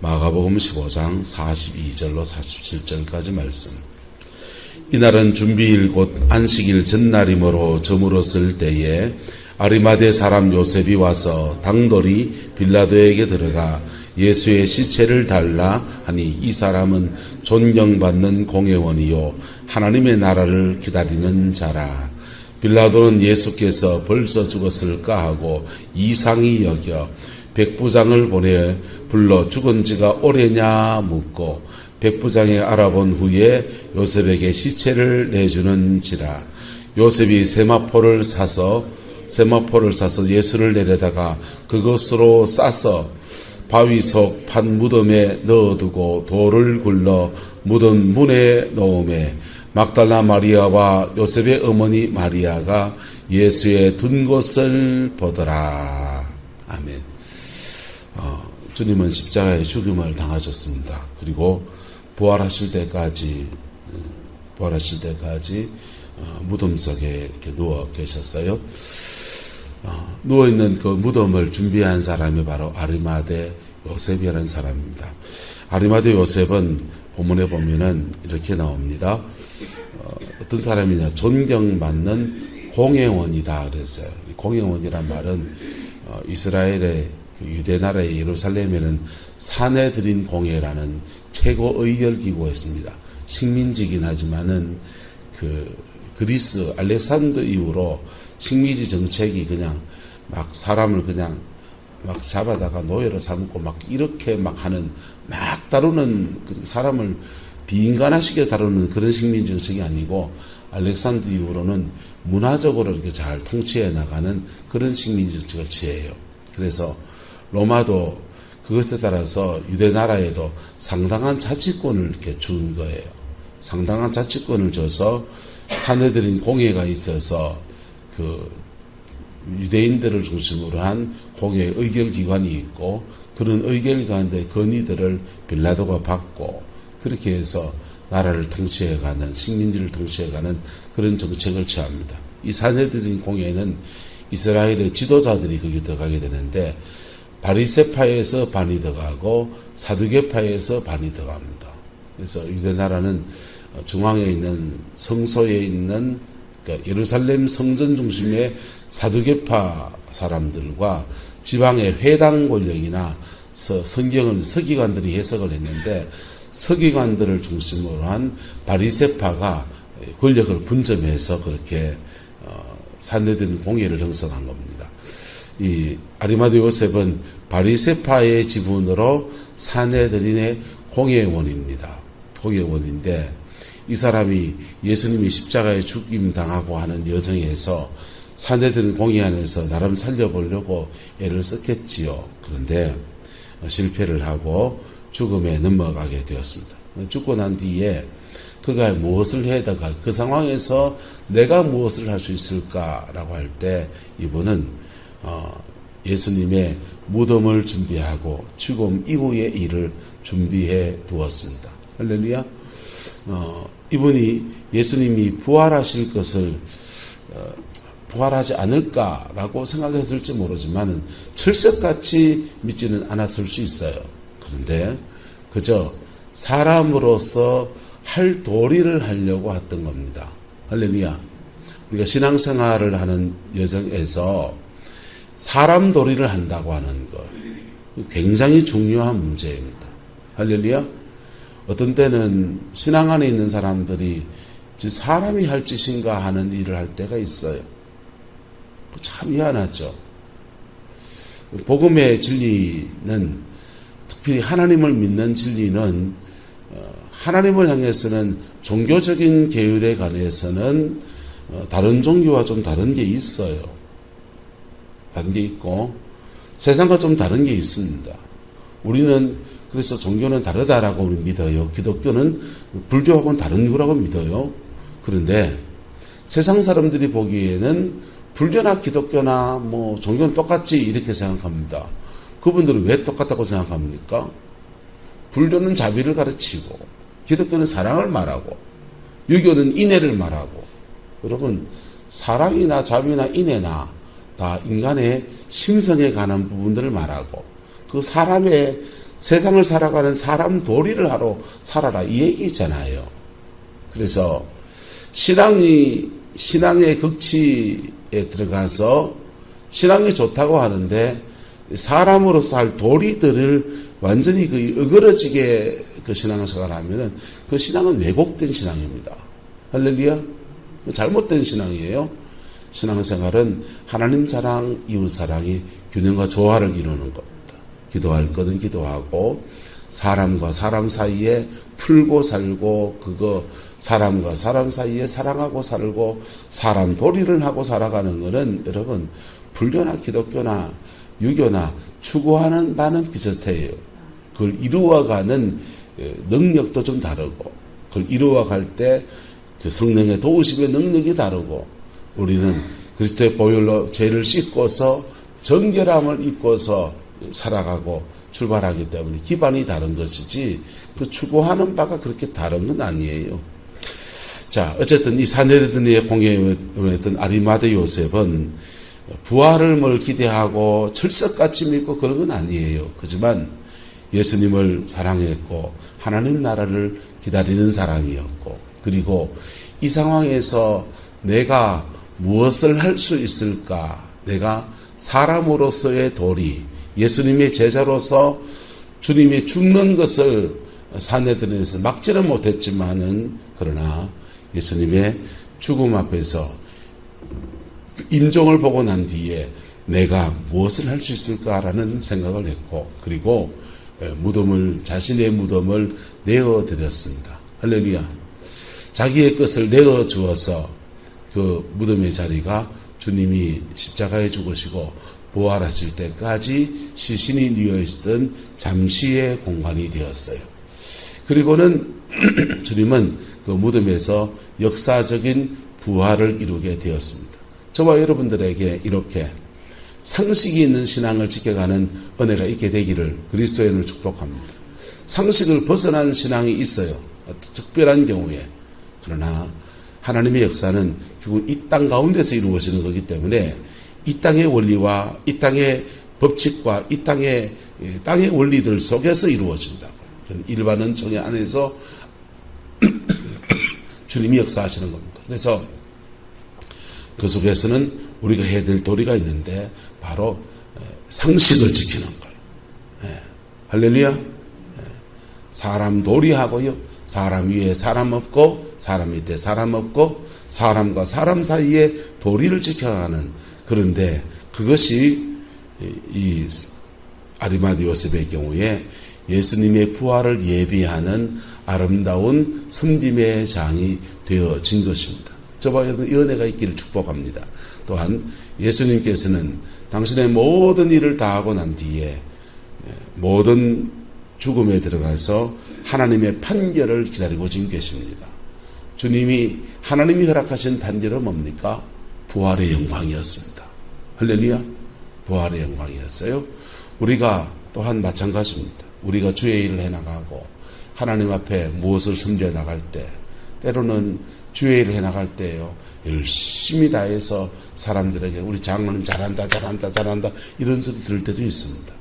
마가복음 15장 42절로 47절까지 말씀. 이날은 준비일 곧 안식일 전날이므로 저물었을 때에 아리마대 사람 요셉이 와서 당돌이 빌라도에게 들어가 예수의 시체를 달라 하니, 이 사람은 존경받는 공회원이요 하나님의 나라를 기다리는 자라. 빌라도는 예수께서 벌써 죽었을까 하고 이상히 여겨 백부장을 보내 불러 죽은 지가 오래냐 묻고, 백부장이 알아본 후에 요셉에게 시체를 내주는지라. 요셉이 세마포를 사서 예수를 내려다가 그것으로 싸서 바위 속 판 무덤에 넣어두고 돌을 굴러 무덤 문에 넣음에, 막달라 마리아와 요셉의 어머니 마리아가 예수의 둔 곳을 보더라. 아멘. 주님은 십자가의 죽음을 당하셨습니다. 그리고 부활하실 때까지 무덤 속에 이렇게 누워 계셨어요. 누워있는 그 무덤을 준비한 사람이 바로 아리마대 요셉이라는 사람입니다. 아리마대 요셉은 본문에 보면은 이렇게 나옵니다. 어떤 사람이냐, 존경받는 공회원이다 그랬어요. 공회원이란 말은 이스라엘의 유대 나라의 예루살렘에는 사내들인 공회라는 최고 의결기구가 있습니다. 식민지긴 하지만은 그리스 알렉산더 이후로 식민지 정책이 그냥 막 사람을 그냥 막 잡아다가 노예로 삼고 막 이렇게 막 하는, 막 다루는, 사람을 비인간화시켜 다루는 그런 식민지 정책이 아니고, 알렉산더 이후로는 문화적으로 이렇게 잘 통치해 나가는 그런 식민지 정책을 취해요. 그래서 로마도 그것에 따라서 유대 나라에도 상당한 자치권을 이렇게 준 거예요. 상당한 자치권을 줘서 사내들인 공회가 있어서 유대인들을 중심으로 한 공회 의결기관이 있고, 그런 의결기관의 건의들을 빌라도가 받고, 그렇게 해서 나라를 통치해가는, 식민지를 통치해가는 그런 정책을 취합니다. 이 사내들인 공회는 이스라엘의 지도자들이 거기 들어가게 되는데, 바리새파에서 반이 들어가고 사두개파에서 반이 들어갑니다. 그래서 유대 나라는 중앙에 있는 성소에 있는, 그러니까 예루살렘 성전 중심의 사두개파 사람들과 지방의 회당 권력이나 성경을 서기관들이 해석을 했는데, 서기관들을 중심으로 한 바리새파가 권력을 분점해서 그렇게 사내들인 공회를 형성한 겁니다. 이 아리마대 요셉은 바리새파의 지분으로 사내들인의 공회원입니다. 공회원인데, 이 사람이 예수님이 십자가에 죽임 당하고 하는 여정에서 사내들인 공회 안에서 나름 살려보려고 애를 썼겠지요. 그런데 실패를 하고 죽음에 넘어가게 되었습니다. 죽고 난 뒤에 그가 무엇을 해다가 그 상황에서 내가 무엇을 할 수 있을까라고 할 때, 이분은 예수님의 무덤을 준비하고 죽음 이후의 일을 준비해 두었습니다. 할렐루야. 이분이 예수님이 부활하실 것을 부활하지 않을까라고 생각했을지 모르지만 철석같이 믿지는 않았을 수 있어요. 그런데 그저 사람으로서 할 도리를 하려고 했던 겁니다. 할렐루야. 우리가 신앙생활을 하는 여정에서 사람 도리를 한다고 하는 것, 굉장히 중요한 문제입니다. 할렐루야. 어떤 때는 신앙 안에 있는 사람들이 사람이 할 짓인가 하는 일을 할 때가 있어요. 참 희한하죠. 복음의 진리는, 특별히 하나님을 믿는 진리는, 하나님을 향해서는 종교적인 계율에 관해서는 다른 종교와 좀 다른 게 있어요. 다른 게 있고 세상과 좀 다른 게 있습니다. 우리는 그래서 종교는 다르다라고 믿어요. 기독교는 불교하고는 다른 거라고 믿어요. 그런데 세상 사람들이 보기에는 불교나 기독교나 종교는 똑같지 이렇게 생각합니다. 그분들은 왜 똑같다고 생각합니까? 불교는 자비를 가르치고, 기독교는 사랑을 말하고, 유교는 인애를 말하고. 여러분, 사랑이나 자비나 인애나 다 인간의 심성에 관한 부분들을 말하고, 그 사람의 세상을 살아가는 사람 도리를 하러 살아라 이 얘기잖아요. 그래서 신앙의 극치에 들어가서 신앙이 좋다고 하는데 사람으로서 할 도리들을 완전히 어그러지게 그 신앙생활을 하면은 그 신앙은 왜곡된 신앙입니다. 할렐루야. 잘못된 신앙이에요. 신앙생활은 하나님 사랑, 이웃 사랑이 균형과 조화를 이루는 겁니다. 기도할 것은 기도하고 사람과 사람 사이에 풀고 살고 사람과 사람 사이에 사랑하고 살고 사람 도리를 하고 살아가는 것은 여러분 불교나 기독교나 유교나 추구하는 바는 비슷해요. 그걸 이루어가는 능력도 좀 다르고 그걸 이루어갈 때 그 성령의 도우심의 능력이 다르고 우리는 그리스도의 보혈로 죄를 씻고서 정결함을 입고서 살아가고 출발하기 때문에 기반이 다른 것이지 그 추구하는 바가 그렇게 다른 건 아니에요. 자, 어쨌든 이 산헤드린의 공회의원이었던 아리마대 요셉은 부활을 기대하고 철석같이 믿고 그런 건 아니에요. 그렇지만 예수님을 사랑했고 하나님 나라를 기다리는 사람이었고 그리고 이 상황에서 내가 무엇을 할 수 있을까? 내가 사람으로서의 도리, 예수님의 제자로서 주님이 죽는 것을 산헤드린에서 막지는 못했지만은 그러나 예수님의 죽음 앞에서 임종을 보고 난 뒤에 내가 무엇을 할 수 있을까라는 생각을 했고 그리고 자신의 무덤을 내어드렸습니다. 할렐루야. 자기의 것을 내어주어서 그 무덤의 자리가 주님이 십자가에 죽으시고 부활하실 때까지 시신이 뉘어있던 잠시의 공간이 되었어요. 그리고는 주님은 그 무덤에서 역사적인 부활을 이루게 되었습니다. 저와 여러분들에게 이렇게 상식이 있는 신앙을 지켜가는 은혜가 있게 되기를 그리스도의 이름으로 축복합니다. 상식을 벗어난 신앙이 있어요. 특별한 경우에. 그러나 하나님의 역사는 결국 이 땅 가운데서 이루어지는 거기 때문에 이 땅의 원리와 이 땅의 법칙과 이 땅의 원리들 속에서 이루어진다고. 일반은 종의 안에서 주님이 역사하시는 겁니다. 그래서 그 속에서는 우리가 해야 될 도리가 있는데 바로 상식을 지키는 거예요. 할렐루야. 사람 도리하고요. 사람 위에 사람 없고 사람 밑에 사람 없고 사람과 사람 사이에 도리를 지켜가는 그런데 그것이 이 아리마대 요셉의 경우에 예수님의 부활을 예비하는 아름다운 섬김의 장이 되어진 것입니다. 저와 여러분 이 은혜가 있기를 축복합니다. 또한 예수님께서는 당신의 모든 일을 다하고 난 뒤에 모든 죽음에 들어가서 하나님의 판결을 기다리고 지금 계십니다. 하나님이 허락하신 판결은 뭡니까? 부활의 영광이었습니다. 할렐루야. 부활의 영광이었어요. 우리가 또한 마찬가지입니다. 우리가 주의 일을 해나가고 하나님 앞에 무엇을 섬겨 나갈 때 때로는 주의 일을 해나갈 때요 열심히 다해서 사람들에게 우리 장로님 잘한다 이런 소리 들을 때도 있습니다.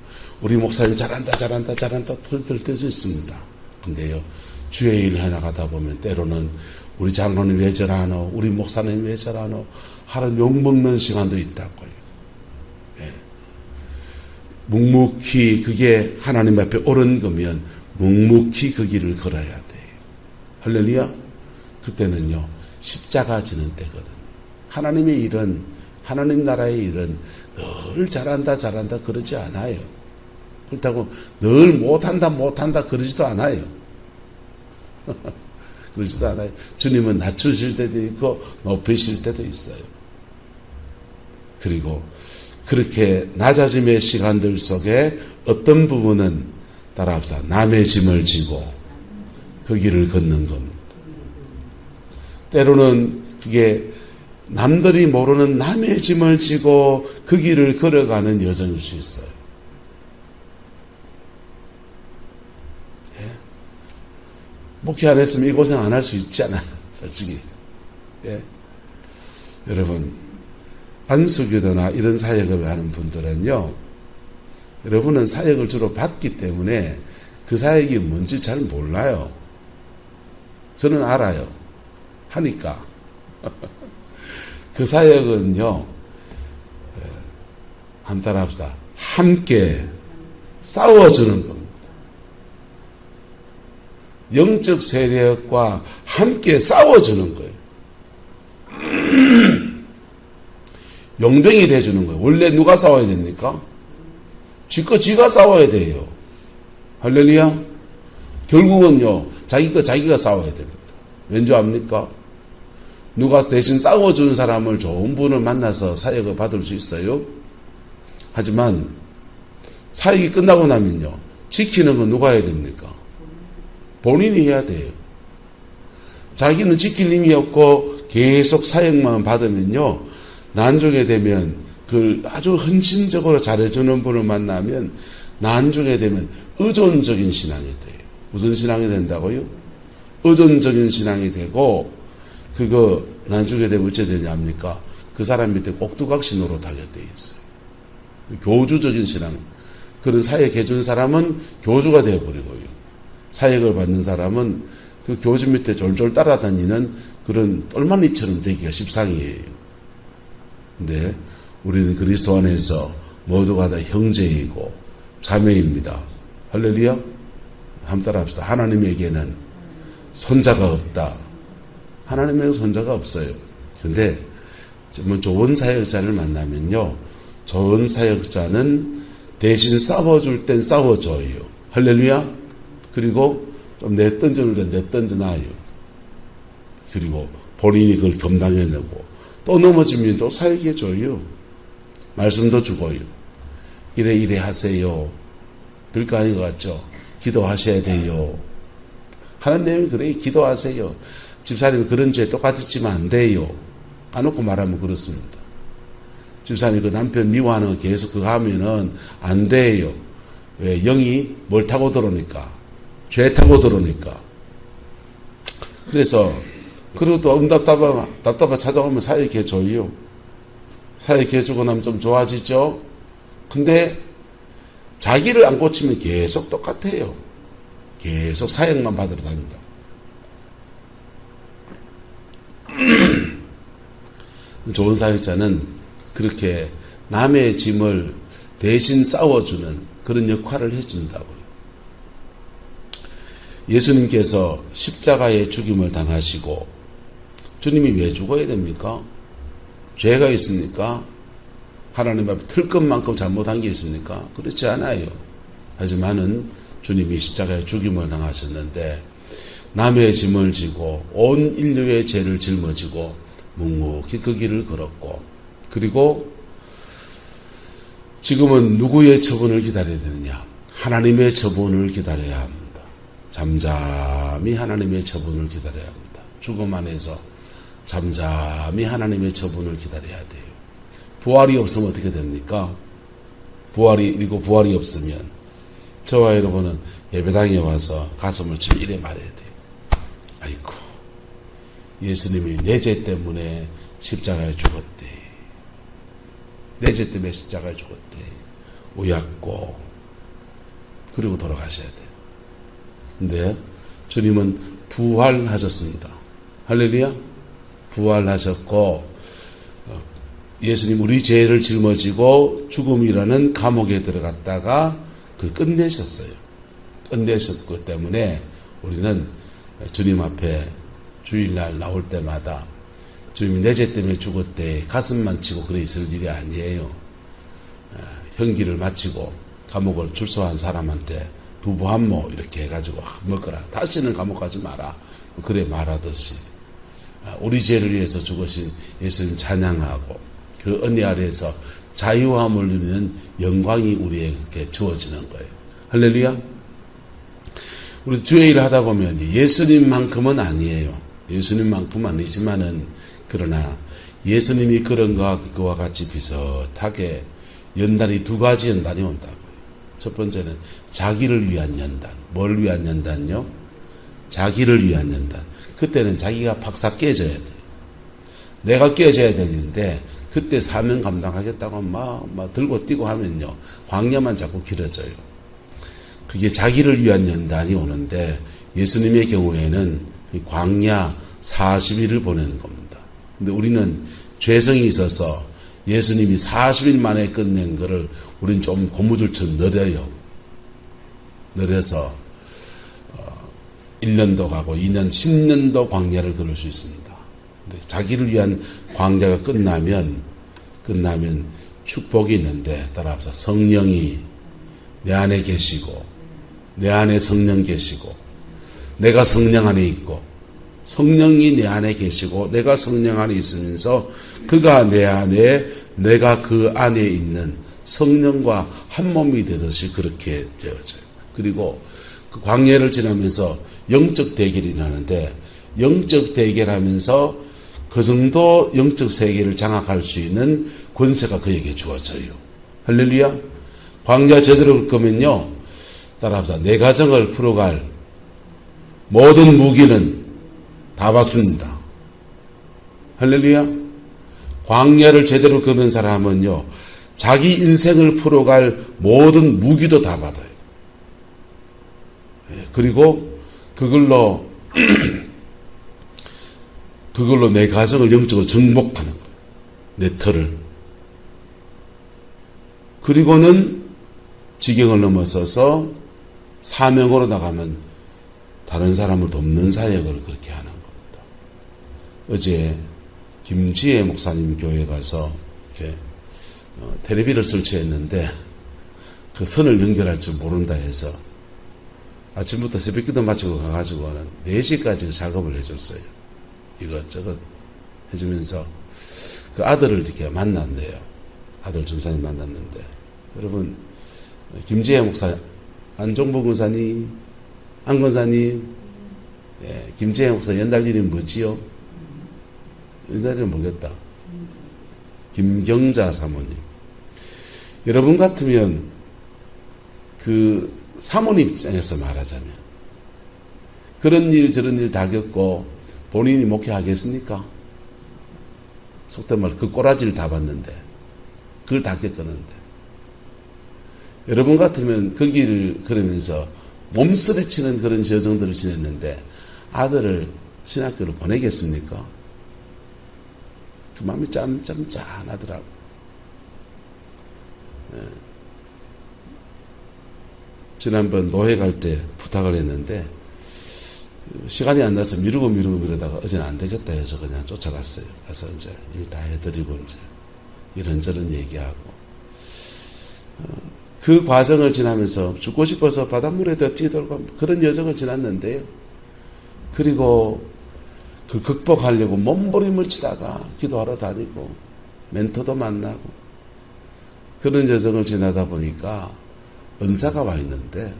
우리 목사님 잘한다 들을 때도 있습니다. 근데요 주의 일을 해나가다 보면 때로는 우리 장로님 왜 저러노 우리 목사님 왜 저러노 하는 욕먹는 시간도 있다고요. 예. 묵묵히 그게 하나님 앞에 옳은 거면 묵묵히 그 길을 걸어야 돼요. 할렐루야. 그때는요 십자가 지는 때거든요. 하나님의 일은 하나님 나라의 일은 늘 잘한다 그러지 않아요. 그렇다고 늘 못한다 그러지도 않아요. 그러지도 않아요. 주님은 낮추실 때도 있고 높이실 때도 있어요. 그리고 그렇게 낮아짐의 시간들 속에 어떤 부분은 따라합시다. 남의 짐을 지고 그 길을 걷는 겁니다. 때로는 그게 남들이 모르는 남의 짐을 지고 그 길을 걸어가는 여정일 수 있어요. 예? 목회 안 했으면 이 고생 안 할 수 있잖아, 솔직히. 예? 여러분, 안수교도나 이런 사역을 하는 분들은요, 여러분은 사역을 주로 받기 때문에 그 사역이 뭔지 잘 몰라요. 저는 알아요. 하니까. 그 사역은요, 한 따라 합시다. 함께 싸워주는 겁니다. 영적 세력과 함께 싸워주는 거예요. 용병이 돼주는 거예요. 원래 누가 싸워야 됩니까? 지가 싸워야 돼요. 할렐루야. 결국은요, 자기 거 자기가 싸워야 됩니다. 왠지 압니까? 누가 대신 싸워주는 사람을 좋은 분을 만나서 사역을 받을 수 있어요. 하지만 사역이 끝나고 나면요, 지키는 건 누가 해야 됩니까? 본인이 해야 돼요. 자기는 지킬 힘이 없고 계속 사역만 받으면요, 나중에 되면 그 아주 헌신적으로 잘해주는 분을 만나면 나중에 되면 의존적인 신앙이 돼요. 무슨 신앙이 된다고요? 의존적인 신앙이 되고, 그거 나중에 되면 어째 되냐합니까? 그 사람 밑에 꼭두각시 노릇하게 돼 있어요. 교주적인 신앙. 그런 사역해준 사람은 교주가 되어버리고요. 사역을 받는 사람은 그 교주 밑에 졸졸 따라다니는 그런 똘마니처럼 되기가 십상이에요. 근데 우리는 그리스도 안에서 모두가 다 형제이고 자매입니다. 할렐루야. 한번 따라 합시다. 하나님에게는 손자가 없다. 하나님에게는 손자가 없어요. 근데 좋은 사역자를 만나면요, 좋은 사역자는 대신 싸워줄 땐 싸워줘요. 할렐루야. 그리고 좀 내던져줄 땐 내던져놔요. 그리고 본인이 그걸 감당해내고, 또 넘어지면 또 사역해줘요. 말씀도 주고요. 이래 하세요. 별거 아닌 것 같죠? 기도하셔야 돼요. 하나님이 그래, 기도하세요. 집사님이 그런 죄 똑같이 지면 안 돼요. 까놓고 말하면 그렇습니다. 집사님이 그 남편 미워하는 거 계속 그거 하면은 안 돼요. 왜? 영이 뭘 타고 들어오니까. 죄 타고 들어오니까. 그래서, 그리고 또 답답하 찾아오면 사역해줘요. 사역해주고 나면 좀 좋아지죠? 근데 자기를 안 고치면 계속 똑같아요. 계속 사역만 받으러 다닌다. 좋은 사역자는 그렇게 남의 짐을 대신 싸워주는 그런 역할을 해준다고요. 예수님께서 십자가의 죽임을 당하시고, 주님이 왜 죽어야 됩니까? 죄가 있습니까? 하나님 앞에 틀 것만큼 잘못한 게 있습니까? 그렇지 않아요. 하지만은 주님이 십자가의 죽임을 당하셨는데, 남의 짐을 지고 온 인류의 죄를 짊어지고 묵묵히 그 길을 걸었고, 그리고 지금은 누구의 처분을 기다려야 되느냐? 하나님의 처분을 기다려야 합니다. 잠잠히 하나님의 처분을 기다려야 합니다. 죽음 안에서 잠잠히 하나님의 처분을 기다려야 돼요. 부활이 없으면 어떻게 됩니까? 부활이 없으면 저와 여러분은 예배당에 와서 가슴을 치며 이래 말해야 돼요. 아이고, 예수님이 내 죄 때문에 십자가에 죽었대. 내 죄 때문에 십자가에 죽었대. 우약고. 그리고 돌아가셔야 돼요. 근데 주님은 부활하셨습니다. 할렐루야. 부활하셨고, 예수님 우리 죄를 짊어지고 죽음이라는 감옥에 들어갔다가 그걸 끝내셨어요. 끝내셨기 때문에 우리는 주님 앞에 주일날 나올 때마다 주님이 내 죄 때문에 죽었대 가슴만 치고 그래 있을 일이 아니에요. 형기를 마치고 감옥을 출소한 사람한테 두부 한 모 이렇게 해가지고 먹거라. 다시는 감옥 가지 마라. 그래 말하듯이 우리 죄를 위해서 죽으신 예수님 찬양하고 그 은혜 아래에서 자유함을 누리는 영광이 우리에게 주어지는 거예요. 할렐루야. 우리 주의 일을 하다 보면 예수님만큼은 아니에요. 예수님만큼은 아니지만은 그러나 예수님이 그런 그와 같이 비슷하게 연단이 두 가지 연단이 온다고요. 첫 번째는 자기를 위한 연단. 뭘 위한 연단요? 자기를 위한 연단. 그때는 자기가 박사 깨져야 돼요. 내가 깨져야 되는데 그때 사명 감당하겠다고 막 들고 뛰고 하면요, 광야만 자꾸 길어져요. 그게 자기를 위한 연단이 오는데 예수님의 경우에는 광야 40일을 보내는 겁니다. 근데 우리는 죄성이 있어서 예수님이 40일 만에 끝낸 거를 우린 좀 고무줄처럼 느려서 1년도 가고 2년, 10년도 광야를 걸을 수 있습니다. 근데 자기를 위한 광야가 끝나면 축복이 있는데 따라합시다. 성령이 내 안에 계시고 내 안에 성령 계시고 내가 성령 안에 있고 성령이 내 안에 계시고 내가 성령 안에 있으면서 그가 내 안에 내가 그 안에 있는 성령과 한 몸이 되듯이 그렇게 되어져요. 그리고 그 광야를 지나면서 영적 대결이 나는데 영적 대결하면서 그 정도 영적 세계를 장악할 수 있는 권세가 그에게 주어져요. 할렐루야. 광야 제대로 올 거면요. 따라합시다. 내 가정을 풀어갈 모든 무기는 다 받습니다. 할렐루야. 광야를 제대로 걷는 사람은요. 자기 인생을 풀어갈 모든 무기도 다 받아요. 그리고 그걸로 내 가정을 영적으로 정복하는 거예요. 내 터를. 그리고는 지경을 넘어서서 사명으로 나가면 다른 사람을 돕는 사역을 그렇게 하는 겁니다. 어제 김지혜 목사님 교회 가서 이렇게 텔레비를 설치했는데 그 선을 연결할 줄 모른다 해서 아침부터 새벽기도 마치고 가가지고는 4시까지 작업을 해줬어요. 이것저것 해주면서 그 아들을 이렇게 만난대요. 아들 전사님 만났는데 여러분 김지혜 목사 안종복 권사님 안 권사님 김지혜 목사 연달 이름이 뭐지요? 연달 이름 모르겠다. 김경자 사모님. 여러분 같으면 그 사모님 입장에서 말하자면 그런 일 저런 일 다 겪고 본인이 목회하겠습니까? 속된 말 그 꼬라지를 다 봤는데 그걸 다 겪었는데 여러분 같으면 그 길을 걸으면서 몸서리치는 그런 여정들을 지냈는데 아들을 신학교로 보내겠습니까? 그 마음이 짠하더라고. 지난번 노회 갈 때 부탁을 했는데 시간이 안 나서 미루다가 어제는 안 되겠다 해서 그냥 쫓아갔어요. 가서 이제 일 다 해드리고 이제 이런저런 얘기하고 그 과정을 지나면서 죽고 싶어서 바닷물에도 뛰어들고 그런 여정을 지났는데요. 그리고 그 극복하려고 몸부림을 치다가 기도하러 다니고 멘토도 만나고 그런 여정을 지나다 보니까 은사가 와 있는데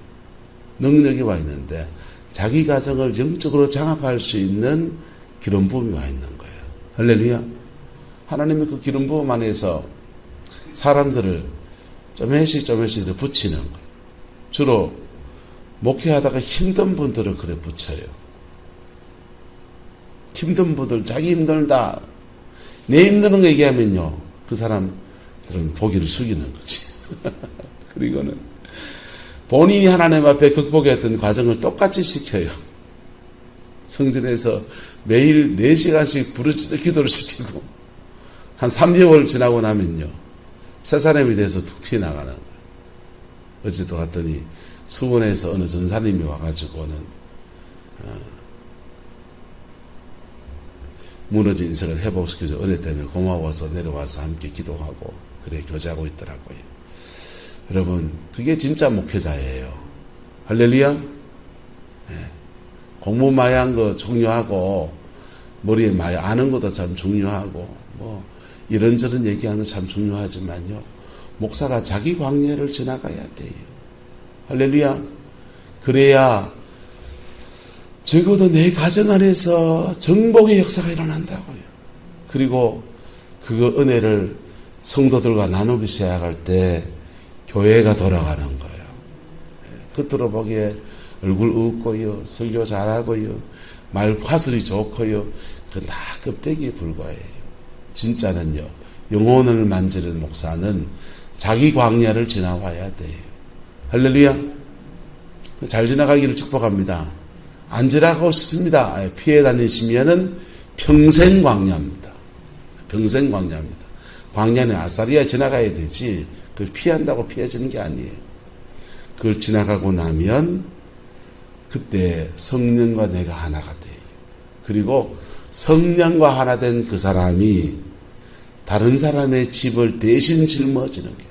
능력이 와 있는데 자기 가정을 영적으로 장악할 수 있는 기름 부음이 와 있는 거예요. 할렐루야. 하나님의 그 기름 부음 안에서 사람들을 조금씩 붙이는 거예요. 주로 목회하다가 힘든 분들을 그래 붙여요. 힘든 분들, 자기 힘들다. 내 힘드는 거 얘기하면요. 그 사람들은 고개를 숙이는 거지. 그리고는 본인이 하나님 앞에 극복했던 과정을 똑같이 시켜요. 성전에서 매일 4시간씩 부르짖어 기도를 시키고 한 3개월 지나고 나면요. 새 사람이 돼서 툭 튀어나가는 거예요. 어제도 갔더니 수원에서 어느 전사님이 와가지고는 무너진 인생을 회복시켜서 은혜 때문에 고마워서 내려와서 함께 기도하고 그래 교제하고 있더라고요. 여러분 그게 진짜 목회자예요. 할렐루야. 네. 공부 많이 한 거 중요하고 머리에 많이 아는 것도 참 중요하고 뭐 이런저런 얘기하는 거 참 중요하지만요. 목사가 자기 광야를 지나가야 돼요. 할렐루야. 그래야 적어도 내 가정 안에서 정복의 역사가 일어난다고요. 그리고 그 은혜를 성도들과 나누기 시작할 때 교회가 돌아가는 거예요. 겉으로 보기에 얼굴 웃고요, 설교 잘하고요, 말 화술이 좋고요. 그건 다 껍데기에 불과해요. 진짜는요, 영혼을 만지는 목사는 자기 광야를 지나와야 돼요. 할렐루야. 잘 지나가기를 축복합니다. 안 지나가고 싶습니다. 피해 다니시면은 평생 광야입니다. 평생 광야입니다. 광야는 아싸리야 지나가야 되지, 그걸 피한다고 피해지는 게 아니에요. 그걸 지나가고 나면 그때 성령과 내가 하나가 돼요. 그리고 성령과 하나 된 그 사람이 다른 사람의 집을 대신 짊어지는 게,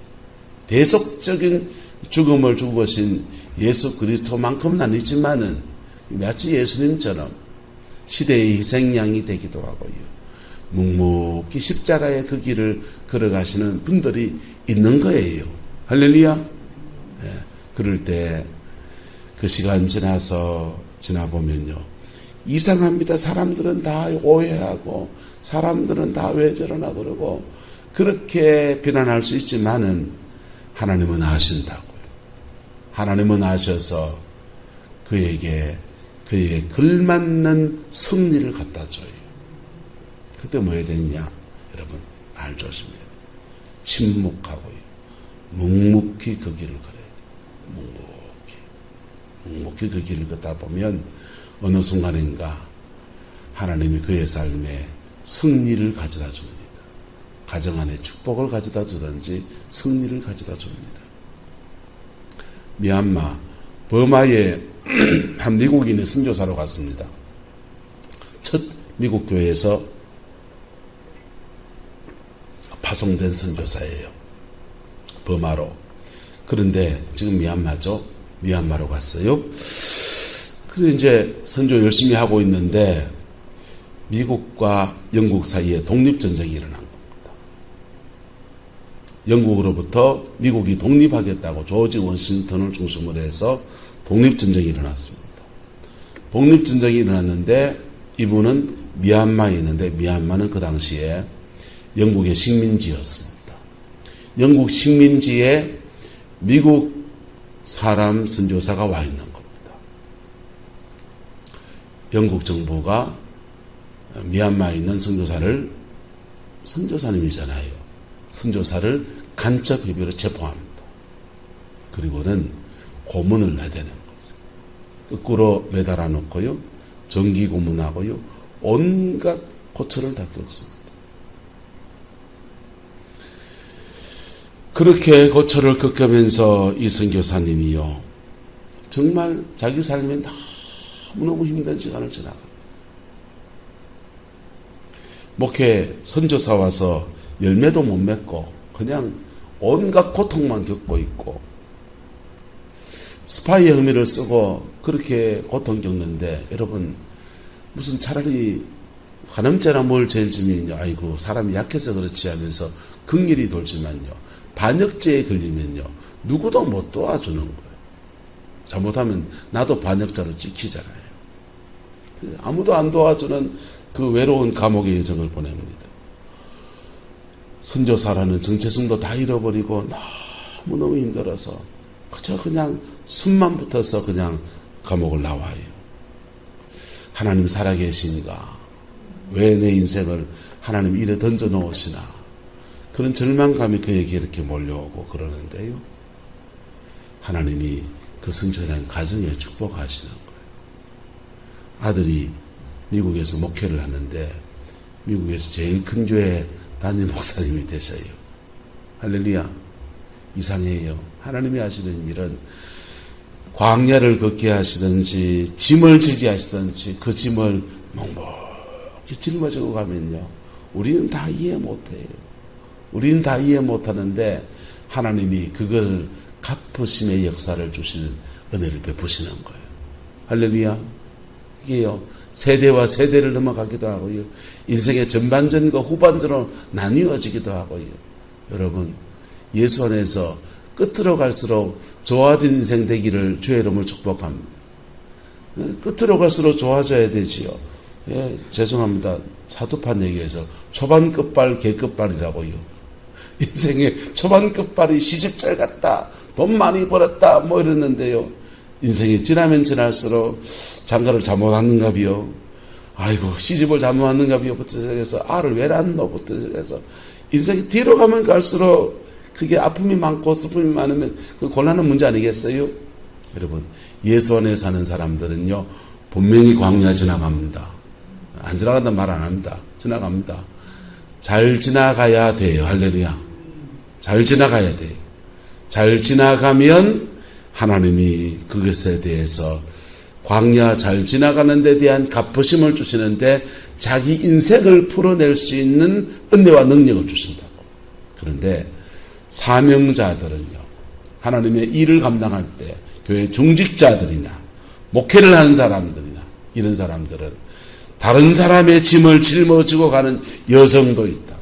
대속적인 죽음을 죽으신 예수 그리스도만큼은 아니지만은 마치 예수님처럼 시대의 희생양이 되기도 하고요. 묵묵히 십자가의 그 길을 걸어가시는 분들이 있는 거예요. 할렐루야. 예, 그럴 때 그 시간 지나보면요, 이상합니다. 사람들은 다 오해하고 사람들은 다 왜 저러나 그러고 그렇게 비난할 수 있지만은 하나님은 아신다고요. 하나님은 아셔서 그에게 걸맞는 승리를 갖다 줘요. 그때 뭐 해야 되느냐? 여러분, 말 조심해야 돼요. 침묵하고요. 묵묵히 그 길을 걸어야 돼요. 묵묵히 그 길을 걷다 보면 어느 순간인가 하나님이 그의 삶에 승리를 가져다 줍니다. 가정 안에 축복을 가져다 주든지 승리를 가져다 줍니다. 미얀마, 버마에 한 미국인이 선교사로 갔습니다. 첫 미국 교회에서 파송된 선교사예요. 버마로. 그런데 지금 미얀마로 갔어요. 그래서 이제 선교 열심히 하고 있는데 미국과 영국 사이에 독립전쟁이 일어난 겁니다. 영국으로부터 미국이 독립하겠다고 조지 워싱턴을 중심으로 해서 독립전쟁이 일어났습니다. 독립전쟁이 일어났는데 이분은 미얀마에 있는데 미얀마는 그 당시에 영국의 식민지였습니다. 영국 식민지에 미국 사람 선교사가 와 있는 겁니다. 영국 정부가 미얀마에 있는 선교사님이잖아요. 선교사를 간첩 혐의로 체포합니다. 그리고는 고문을 해대는 거죠. 거꾸로 매달아 놓고요, 정기 고문하고요, 온갖 고초를 다 겪습니다. 그렇게 고초를 겪으면서 이 선교사님이요, 정말 자기 삶에 너무너무 힘든 시간을 지나갑니다. 목회 선교사 와서 열매도 못 맺고 그냥 온갖 고통만 겪고 있고, 스파이 혐의를 쓰고 그렇게 고통 겪는데, 여러분 무슨 차라리 간음죄나 뭘 제일 지면요, 아이고 사람이 약해서 그렇지 하면서 긍휼이 돌지만요, 반역죄에 걸리면요 누구도 못 도와주는 거예요. 잘못하면 나도 반역자로 찍히잖아요. 아무도 안 도와주는 그 외로운 감옥의 여정을 보냅니다. 선교사라는 정체성도 다 잃어버리고 너무너무 힘들어서 그저 그냥 숨만 붙어서 그냥 감옥을 나와요. 하나님 살아계시니까 왜 내 인생을 하나님 이래 던져 놓으시나, 그런 절망감이 그에게 이렇게 몰려오고 그러는데요, 하나님이 그 선교사님 가정에 축복하시는 거예요. 아들이 미국에서 목회를 하는데 미국에서 제일 큰 교회 담임 목사님이 되셔요. 할렐루야. 이상해요. 하나님이 하시는 일은 광야를 걷게 하시든지 짐을 지게 하시든지 그 짐을 묵묵히 짊어지고 가면요, 우리는 다 이해 못해요. 우리는 다 이해 못하는데 하나님이 그걸 갚으심의 역사를 주시는 은혜를 베푸시는 거예요. 할렐루야. 이게요, 세대와 세대를 넘어가기도 하고요, 인생의 전반전과 후반전으로 나뉘어지기도 하고요. 여러분, 예수 안에서 끝으로 갈수록 좋아진 인생 되기를 주의 이름으로 축복합니다. 끝으로 갈수록 좋아져야 되지요. 예, 죄송합니다. 사두판 얘기해서 초반 끝발, 개끝발이라고요. 인생의 초반 끝발이 시집 잘 갔다, 돈 많이 벌었다, 뭐 이랬는데요, 인생이 지나면 지날수록 장가를 잘못하는가비요, 아이고 시집을 잘못하는가비요 부터 시작해서 알을 왜 낳노부터 시작해서 인생이 뒤로 가면 갈수록 그게 아픔이 많고 슬픔이 많으면 그 곤란한 문제 아니겠어요? 여러분, 예수 안에 사는 사람들은요, 분명히 광야 지나갑니다. 안 지나간다는 말 안 합니다. 지나갑니다. 잘 지나가야 돼요. 할렐루야. 잘 지나가야 돼요. 잘 지나가면 하나님이 그것에 대해서 광야 잘 지나가는 데 대한 갚으심을 주시는데 자기 인생을 풀어낼 수 있는 은혜와 능력을 주신다고. 그런데 사명자들은요, 하나님의 일을 감당할 때 교회 중직자들이나 목회를 하는 사람들이나 이런 사람들은 다른 사람의 짐을 짊어지고 가는 여성도 있다고.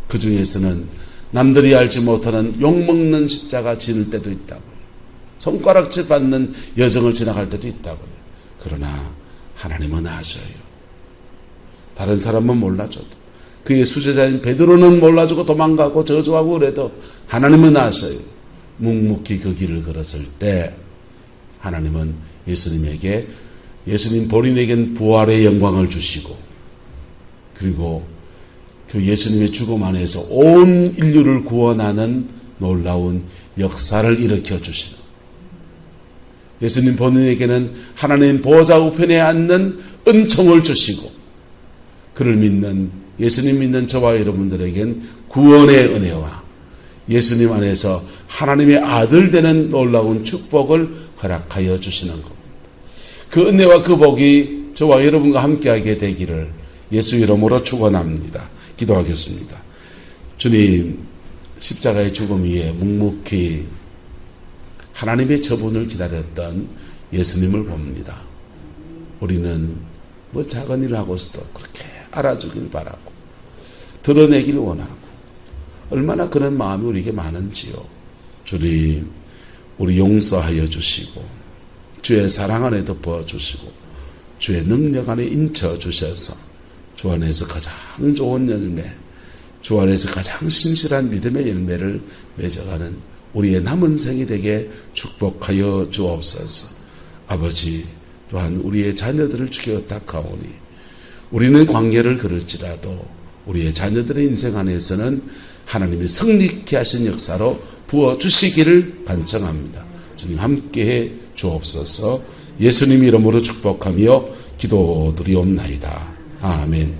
그 중에서는 남들이 알지 못하는 욕먹는 십자가 지는 때도 있다고. 손가락질 받는 여성을 지나갈 때도 있다고요. 그러나 하나님은 아셔요. 다른 사람은 몰라줘도, 그의 수제자인 베드로는 몰라주고 도망가고 저주하고 그래도 하나님은 아셔요. 묵묵히 그 길을 걸었을 때 하나님은 예수님에게, 예수님 본인에겐 부활의 영광을 주시고, 그리고 그 예수님의 죽음 안에서 온 인류를 구원하는 놀라운 역사를 일으켜 주시는, 예수님 본인에게는 하나님 보좌 우편에 앉는 은총을 주시고, 그를 믿는, 예수님 믿는 저와 여러분들에겐 구원의 은혜와 예수님 안에서 하나님의 아들 되는 놀라운 축복을 허락하여 주시는 겁니다. 그 은혜와 그 복이 저와 여러분과 함께하게 되기를 예수 이름으로 축원합니다. 기도하겠습니다. 주님, 십자가의 죽음 위에 묵묵히 하나님의 처분을 기다렸던 예수님을 봅니다. 우리는 뭐 작은 일을 하고 있어도 그렇게 알아주길 바라고 드러내길 원하고, 얼마나 그런 마음이 우리에게 많은지요. 주님, 우리 용서하여 주시고 주의 사랑 안에 덮어주시고 주의 능력 안에 인쳐주셔서 주 안에서 가장 좋은 열매, 주 안에서 가장 신실한 믿음의 열매를 맺어가는 우리의 남은 생이 되게 축복하여 주옵소서. 아버지, 또한 우리의 자녀들을 주께 탁하오니 우리는 광야를 걸을지라도 우리의 자녀들의 인생 안에서는 하나님이 성립케 하신 역사로 부어주시기를 간청합니다. 주님 함께해 주옵소서. 예수님 이름으로 축복하며 기도드리옵나이다. 아멘.